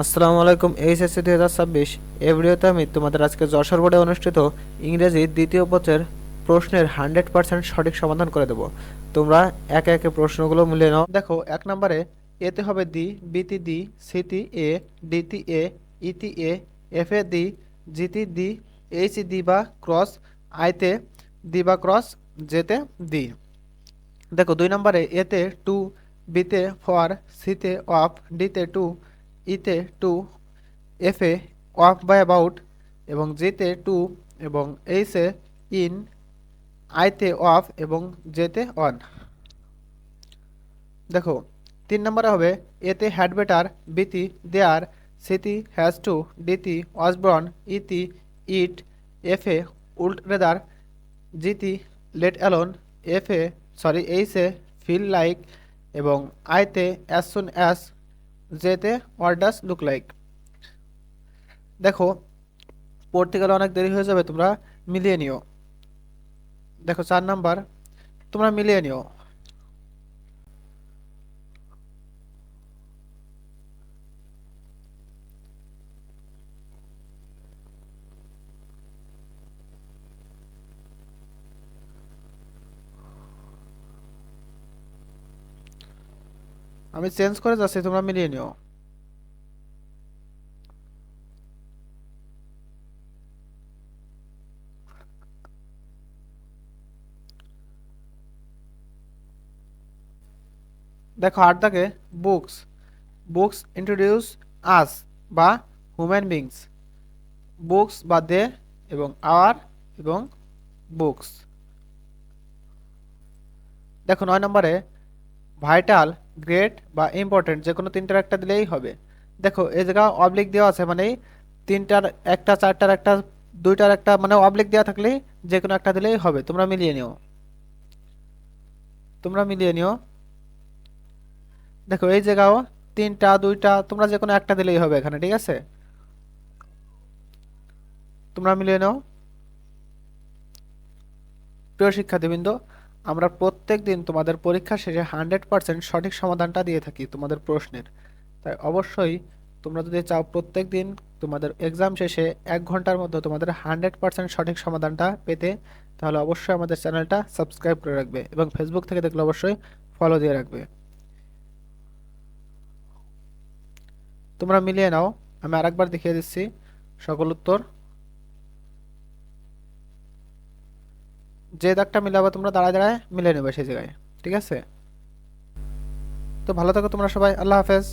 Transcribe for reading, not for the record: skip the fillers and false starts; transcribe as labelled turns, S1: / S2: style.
S1: আসসালামু আলাইকুম। এইচএসসি 2026 এই ভিডিওতে আমি তোমাদের আজকে যশোর বোর্ডে অনুষ্ঠিত ইংরেজি দ্বিতীয় পত্রের প্রশ্নের 100% সঠিক সমাধান করে দেব। তোমরা একে একে প্রশ্নগুলো মিলিয়ে নাও। দেখো, 1 নম্বরে এতে হবে দি, বিতে দি, সিতে এ, ডিতে এ, ইতে এ, এফে দি, জিতে দি, এইচে দি বা ক্রস, আইতে দি বা ক্রস, জেতে দি। দেখো, 2 নম্বরে এতে টু, বিতে ফর, সিতে অফ, ডিতে টু, ইতে টু, এফে অফ বা অ্যাবাউট, এবং জিতে টু, এবং এইচে ইন, আইতে অফ, এবং জেতে অন। দেখো, 3 নম্বরে হবে এতে হ্যাড বেটার, বিতি দেয়ার, সিতি হ্যাজ টু, ডিতি ওয়াজ ইতি ইট, এফে উল্ড রেদার, জিতি লেট অ্যালোন, এইচে ফিল লাইক, এবং আইতে অ্যাজ সুন অ্যাজ, জেতে হোয়াট ডাজ লুক লাইক। দেখো, পড়তে গেলে অনেক দেরি হয়ে যাবে, তোমরা মিলিয়ে নিও। দেখো, 4 নাম্বার, তোমরা মিলিয়ে নিও। আমি চেঞ্জ করে যাচ্ছি, তোমরা মিলিয়ে নিও। দেখো, 8 দাগে বুকস, বুকস ইন্ট্রোডিউস আস বা হিউম্যান বিংস, বুকস বা দে, এবং আওয়ার, এবং বুকস। দেখো, 9 নম্বরে ভাইটাল, গ্রেট বা ইম্পর্টেন্ট যে কোনো তিনটার একটা দিলেই হবে। দেখো, এই জায়গা অবলিক দেওয়া আছে, মানে তিনটার একটা, চারটার একটা, দুইটার একটা, মানে অবলিক দেওয়া থাকলে যে কোনো একটা দিলেই হবে। তোমরা মিলিয়ে নিও, তোমরা মিলিয়ে নিও। দেখো, এই জায়গাও তিনটা, দুইটা, তোমরা যে কোনো একটা দিলেই হবে এখানে, ঠিক আছে? তোমরা মিলিয়ে নাও। প্রিয় শিক্ষার্থীবৃন্দ, আমরা প্রত্যেক দিন তোমাদের পরীক্ষা শেষে 100% সঠিক সমাধানটা দিয়ে থাকি তোমাদের প্রশ্নের। তাই অবশ্যই তোমরা যদি চাও প্রত্যেক দিন তোমাদের এক্সাম শেষে 1 ঘন্টার মধ্যে তোমাদের 100% সঠিক সমাধানটা পেতে, তাহলে অবশ্যই আমাদের চ্যানেলটা সাবস্ক্রাইব করে রাখবে, এবং ফেসবুক থেকে দেখলে অবশ্যই ফলো দিয়ে রাখবে। তোমরা মিলিয়ে নাও, আমি আরেকবার দেখিয়ে দিচ্ছি সকল উত্তর। যে দাগটা মিলাবে তোমরা দাঁড়ায় দাঁড়ায় মিলিয়ে নেবে সেই জায়গায়, ঠিক আছে? তো ভালো থাকো তোমরা সবাই, আল্লাহ হাফেজ।